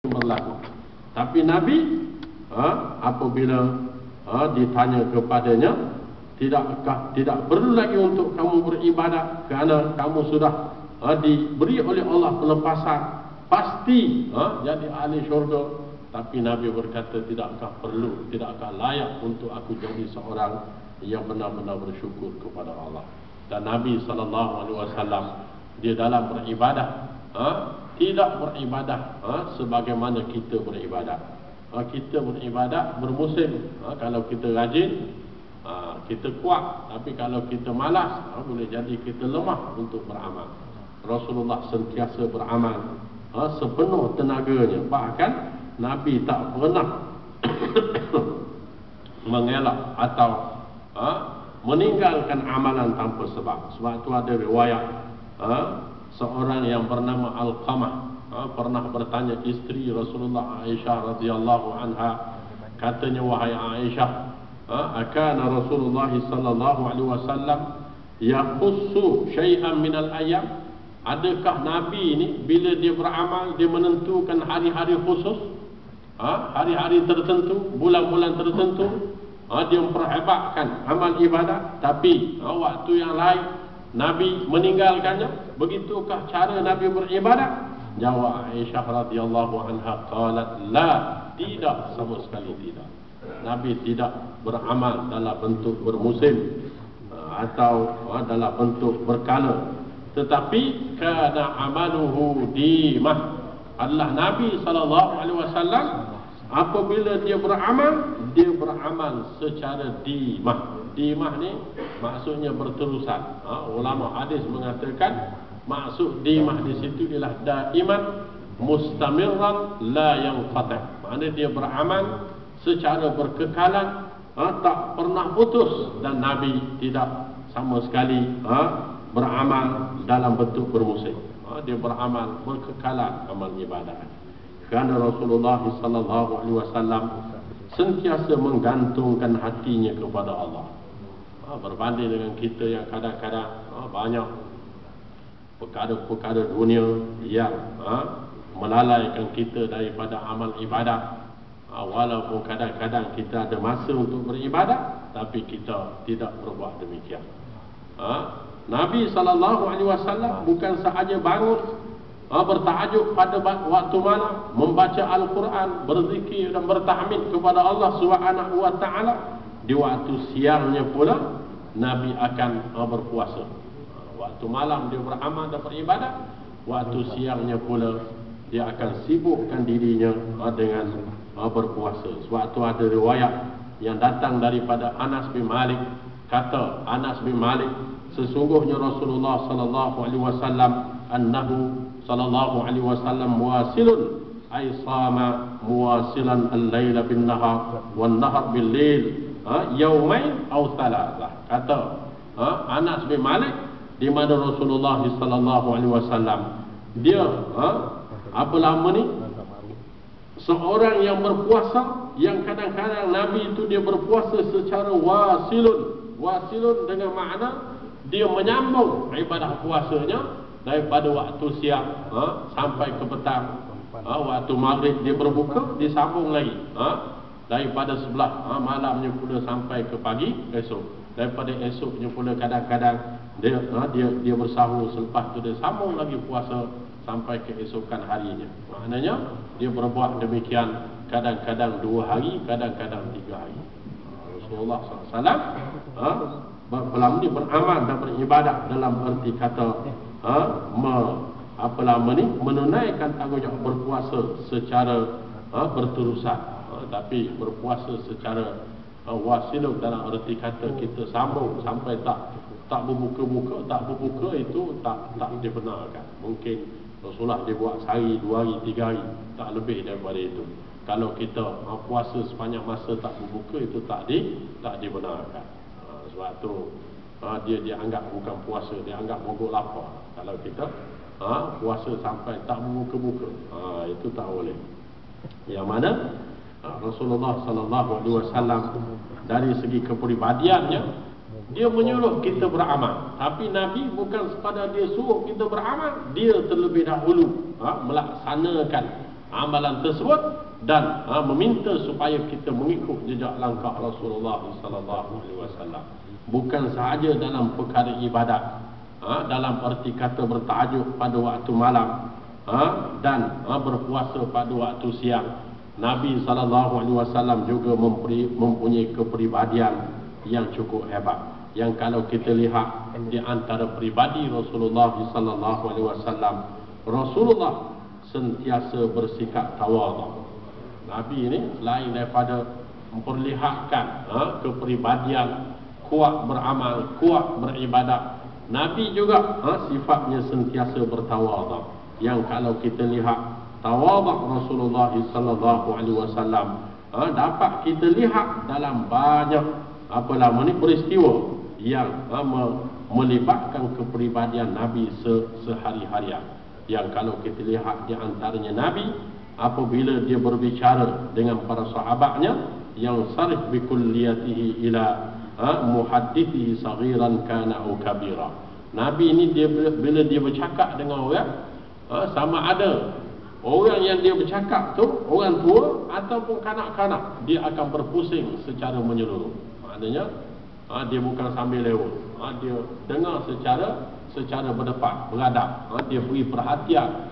berlaku. Tapi Nabi apabila ditanya kepadanya, tidak perlu lagi untuk kamu beribadat kerana kamu sudah diberi oleh Allah pelepasan, pasti jadi ahli syurga. Tapi Nabi berkata, tidakkah perlu, tidakkah layak untuk aku jadi seorang yang benar-benar bersyukur kepada Allah. Dan Nabi SAW dia dalam beribadah tidak beribadah sebagaimana kita beribadah. Kita beribadah bermusim. Kalau kita rajin, kita kuat. Tapi kalau kita malas, boleh jadi kita lemah untuk beramal. Rasulullah sentiasa beramal sepenuh tenaganya. Bahkan Nabi tak pernah mengelak atau meninggalkan amalan tanpa sebab. Sebab itu ada riwayat seorang yang bernama Alqamah pernah bertanya isteri Rasulullah Aisyah radhiyallahu anha, katanya, wahai Aisyah, akana Rasulullah sallallahu alaihi wasallam yaqussu syai'an minal ayyam, adakah Nabi ini bila dia beramal dia menentukan hari-hari khusus, hari-hari tertentu, bulan-bulan tertentu, dia memperhebatkan amal ibadah, tapi waktu yang lain Nabi meninggalkannya? Begitukah cara Nabi beribadah? Jawab Aisyah radhiyallahu anha, qalat la, tidak, sama sekali tidak. Nabi tidak beramal dalam bentuk bermusim atau dalam bentuk berkala, tetapi kana amaluhu dimah, adalah Nabi SAW apabila dia beramal secara dimah. Dimah ni maksudnya berterusan. Ulama hadis mengatakan maksud dimah di situ ialah daiman mustamirran la yanqati'. Maknanya dia beramal secara berkekalan, tak pernah putus, dan Nabi tidak sama sekali beramal dalam bentuk bermusim. Dia beramal berkekalan amal ibadah. Kerana Rasulullah SAW sentiasa menggantungkan hatinya kepada Allah. Berbanding dengan kita yang kadang-kadang banyak perkara-perkara dunia yang melalaikan kita daripada amal ibadah. Walaupun kadang-kadang kita ada masa untuk beribadah, tapi kita tidak berbuat demikian. Nabi SAW bukan sahaja bangun bertahajud pada waktu malam, membaca Al-Quran, berzikir dan bertahmid kepada Allah Subhanahu wa taala. Di waktu siangnya pula Nabi akan berpuasa. Waktu malam dia beramal dan beribadah, waktu siangnya pula dia akan sibukkan dirinya dengan berpuasa. Sebab itu ada riwayat yang datang daripada Anas bin Malik. Kata Anas bin Malik, sesungguhnya Rasulullah sallallahu alaihi wasallam annahu sallallahu alaihi wasallam muwasilun, ay sama muwasilan al-laila bin nahar wan nahar bil lail yaumain aw thalatha. Kata Anas bin Malik, di mana Rasulullah sallallahu alaihi wasallam dia apa lama ni seorang yang berpuasa, yang kadang-kadang Nabi itu dia berpuasa secara wasilun dengan makna dia menyambung ibadah puasanya daripada waktu siang sampai ke petang. Waktu maghrib dia berbuka, dia sambung lagi daripada sebelah malamnya pula sampai ke pagi esok. Daripada esoknya pula kadang-kadang dia bersahur, selepas tu dia sambung lagi puasa sampai keesokan harinya. Maknanya dia berbuat demikian kadang-kadang 2 hari, kadang-kadang 3 hari. Rasulullah SAW beramal dan beribadah dalam arti kata menunaikan tanggungjawab berpuasa secara berterusan. Tapi berpuasa secara wasilah dalam arti kata kita sambung sampai tak berbuka itu tak dibenarkan. Mungkin Rasulullah dia buat sehari, 2 hari, 3 hari, tak lebih daripada itu. Kalau kita puasa sepanjang masa tak berbuka, itu tak dibenarkan. Sebab tu dia anggap bukan puasa, dia anggap mogok lapar. Kalau kita puasa sampai tak berbuka-buka, itu tak boleh. Yang mana Rasulullah sallallahu alaihi wasallam dari segi kepribadiannya dia menyuruh kita beramal, tapi Nabi bukan sekadar dia suruh kita beramal, dia terlebih dahulu melaksanakan amalan tersebut dan meminta supaya kita mengikut jejak langkah Rasulullah sallallahu alaihi wasallam. Bukan sahaja dalam perkara ibadat, dalam erti kata bertajuk pada waktu malam, dan berpuasa pada waktu siang. Nabi sallallahu alaihi wasallam juga mempunyai kepribadian yang cukup hebat. Yang kalau kita lihat di antara pribadi Rasulullah sallallahu alaihi wasallam, Rasulullah sentiasa bersikap tawadhu. Nabi ini selain daripada memperlihatkan kepribadian, kuat beramal, kuat beribadat, Nabi juga sifatnya sentiasa bertawadhu. Yang kalau kita lihat tawadhu Rasulullah sallallahu alaihi wasallam, dapat kita lihat dalam banyak peristiwa yang melibatkan kepribadian Nabi sehari-harian. Yang kalau kita lihat di antaranya Nabi apabila dia berbicara dengan para sahabatnya, yang sarih bi kulliyatihi ila muhaddithihi saghiran kana au kabira. Nabi ini bila dia bercakap dengan orang, sama ada orang yang dia bercakap tu orang tua ataupun kanak-kanak, dia akan berpusing secara menyeluruh. Maknanya dia bukan sambil lewat, dia dengar secara berdepan, beradab, dia beri perhatian